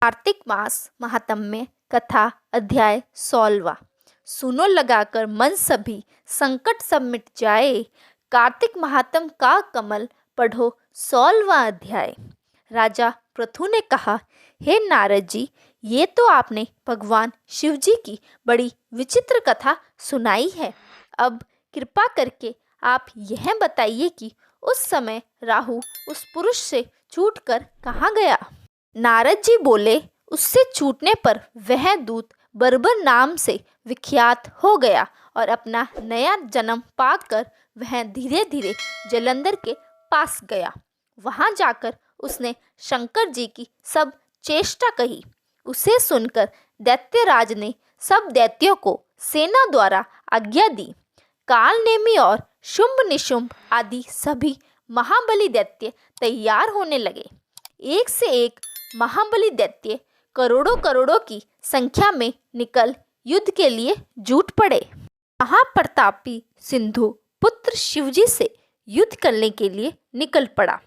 कार्तिक मास महात्म्य कथा अध्याय 16वां। सुनो लगाकर मन सभी, संकट सब मिट जाए। कार्तिक महात्म का कमल पढ़ो 16वां अध्याय। राजा पृथु ने कहा, हे नारद जी, ये तो आपने भगवान शिव जी की बड़ी विचित्र कथा सुनाई है। अब कृपा करके आप यह बताइए कि उस समय राहु उस पुरुष से छूटकर कहाँ गया। नारद जी बोले, उससे छूटने पर वह दूत बर्बर नाम से विख्यात हो गया और अपना नया जन्म पाकर वह धीरे धीरे जलंधर के पास गया। वहां जाकर उसने शंकर जी की सब चेष्टा कही। उसे सुनकर दैत्यराज ने सब दैत्यों को सेना द्वारा आज्ञा दी। कालनेमी और शुंभ निशुंभ आदि सभी महाबली दैत्य तैयार होने लगे। एक से एक महाबली दैत्य करोड़ों करोड़ों की संख्या में निकल युद्ध के लिए जुट पड़े। महाप्रतापी सिंधु पुत्र शिवजी से युद्ध करने के लिए निकल पड़ा।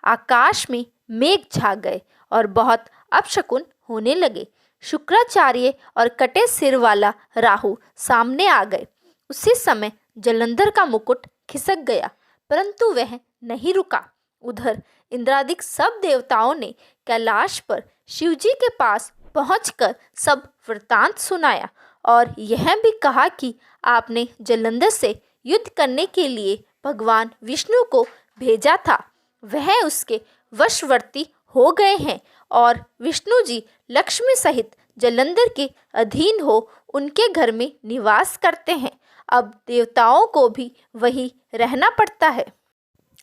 आकाश में मेघ छा गए और बहुत अपशकुन होने लगे। शुक्राचार्य और कटे सिर वाला राहु सामने आ गए। उसी समय जलंधर का मुकुट खिसक गया, परंतु वह नहीं रुका। उधर इंद्रादिक सब देवताओं ने कैलाश पर शिवजी के पास पहुंचकर सब वृतांत सुनाया और यह भी कहा कि आपने जलंधर से युद्ध करने के लिए भगवान विष्णु को भेजा था। वह उसके वशवर्ती हो गए हैं और विष्णु जी लक्ष्मी सहित जलंधर के अधीन हो उनके घर में निवास करते हैं। अब देवताओं को भी वही रहना पड़ता है।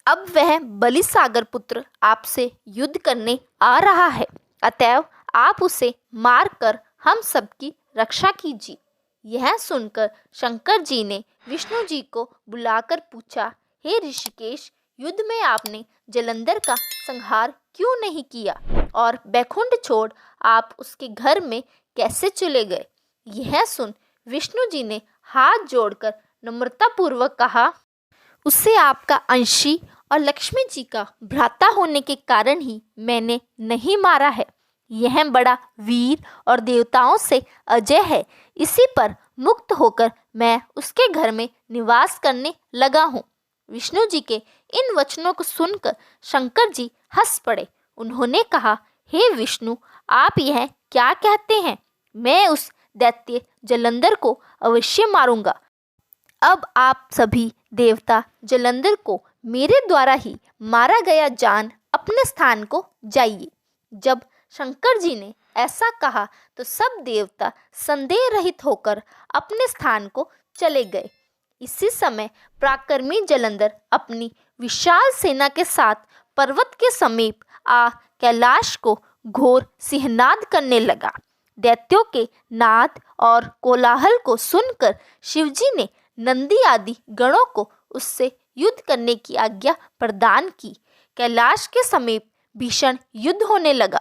अब वह बलिसागर पुत्र आपसे युद्ध करने आ रहा है, अतएव आप उसे मारकर हम सबकी रक्षा कीजिए। यह सुनकर शंकर जी ने विष्णु जी को बुलाकर पूछा, हे ऋषिकेश, युद्ध में आपने जलंधर का संहार क्यों नहीं किया और बैकुंठ छोड़ आप उसके घर में कैसे चले गए। यह सुन विष्णु जी ने हाथ जोड़कर नम्रतापूर्वक कहा, उससे आपका अंशी और लक्ष्मी जी का भ्राता होने के कारण ही मैंने नहीं मारा है। यह बड़ा वीर और देवताओं से अजय है। इसी पर मुक्त होकर मैं उसके घर में निवास करने लगा हूँ। विष्णु जी के इन वचनों को सुनकर शंकर जी हंस पड़े। उन्होंने कहा, हे विष्णु, आप यह क्या कहते हैं? मैं उस दैत्य जलंधर को अवश्य मारूंगा। अब आप सभी देवता जलंधर को मेरे द्वारा ही मारा गया जान अपने स्थान को जाइए। जब शंकर जी ने ऐसा कहा तो सब देवता संदेह रहित होकर अपने स्थान को चले गए। इसी समय पराक्रमी जलंधर अपनी विशाल सेना के साथ पर्वत के समीप आ कैलाश को घोर सिंहनाद करने लगा। दैत्यों के नाद और कोलाहल को सुनकर शिवजी ने नंदी आदि गणों को उससे युद्ध करने की आज्ञा प्रदान की। कैलाश के समीप भीषण युद्ध होने लगा।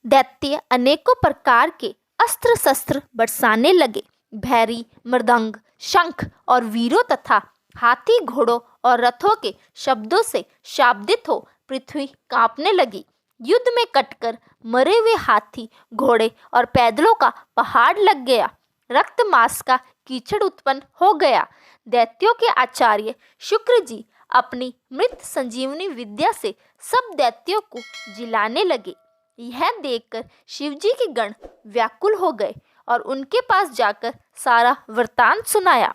दैत्य अनेकों प्रकार के अस्त्र शस्त्र बरसाने लगे। भैरी मृदंग, शंख और वीरों तथा हाथी, घोड़ों और रथों के शब्दों से शाब्दित हो पृथ्वी कांपने लगी। युद्ध में कटकर मरे हुए हाथी, घोड़े और पैदलों का पहाड़ लग गया। रक्त मांस का कीचड़ उत्पन्न हो गया। दैत्यों के आचार्य शुक्र जी अपनी मृत संजीवनी विद्या से सब दैत्यों को जिलाने लगे। यह देखकर शिवजी के गण व्याकुल हो गए और उनके पास जाकर सारा वृतांत सुनाया।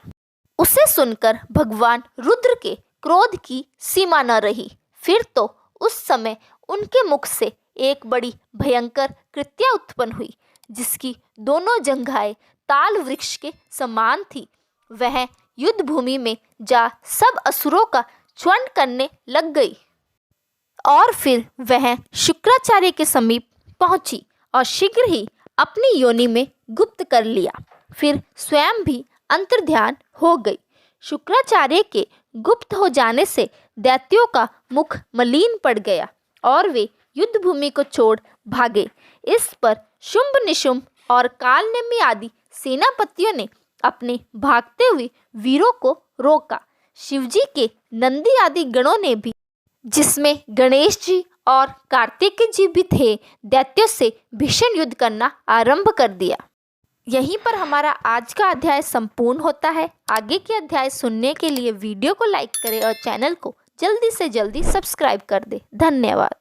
उसे सुनकर भगवान रुद्र के क्रोध की सीमा न रही। फिर तो उस समय उनके मुख से एक बड़ी भयंकर कृत्या उत्पन्न हुई, जिसकी दोनों जंघाएं ताल वृक्ष के समान थी। वह युद्ध भूमि में जा सब असुरों का च्वंन करने लग गई और फिर वह शुक्राचार्य के समीप पहुंची और शीघ्र ही अपनी योनि में गुप्त कर लिया। फिर स्वयं भी अंतर्ध्यान हो गई। शुक्राचार्य के गुप्त हो जाने से दैत्यों का मुख मलिन पड़ गया और वे युद्ध भूमि को छोड़ भागे। इस पर शुंभ निशुंभ और कालनेमी आदि सेनापतियों ने अपने भागते हुए वीरों को रोका। शिवजी के नंदी आदि गणों ने भी, जिसमें गणेश जी और कार्तिकेय जी भी थे, दैत्यों से भीषण युद्ध करना आरंभ कर दिया। यहीं पर हमारा आज का अध्याय संपूर्ण होता है। आगे के अध्याय सुनने के लिए वीडियो को लाइक करें और चैनल को जल्दी से जल्दी सब्सक्राइब कर दें। धन्यवाद।